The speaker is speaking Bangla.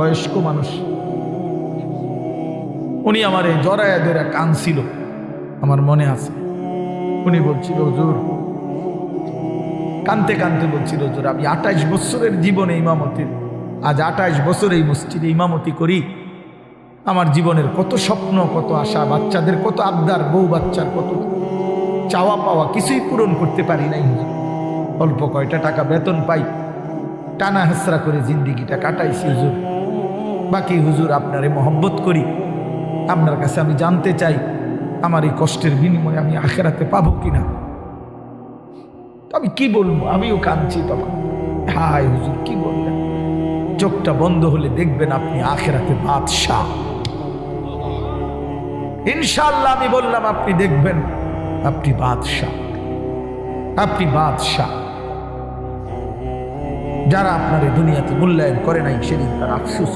বয়স্ক মানুষ, উনি আমারে জড়ায়া ধরে কাঁদছিল, আমার মনে আছে। উনি বলছিল, হুজুর, কাঁদতে কাঁদতে বলছিল, হুজুর, আমি 28 বছরের জীবনে ইমামতির, আজ 28 বছর এই মসজিদে ইমামতি করি। আমার জীবনের কত স্বপ্ন, কত আশা, বাচ্চাদের কত আবদার, বউ বাচ্চার কত চাওয়া পাওয়া, কিছুই পূরণ করতে পারি নাই হুজুর। অল্প কয়টা টাকা বেতন পাই, টানা হেসরা করে জিন্দিগিটা কাটাইছি হুজুর। বাকি হুজুর, আপনারে মহব্বত করি, আপনার কাছে আমি জানতে চাই আমার এই কষ্টের বিনিময়ে আমি আখেরাতে পাবো কিনা। তো আমি কি বলবো, আমিও কাঁদছি তখন। হায় হুজুর, কি বলবেন, চোখটা বন্ধ হলে দেখবেন আপনি আখেরাতে বাদশাহ। ইনশাআল্লাহ আমি বললাম, আপনি দেখবেন আপনি বাদশাহ, আপনি বাদশাহ। যারা আপনার এই দুনিয়াতে মূল্যায়ন করে নাই, সেদিন তার আফসোস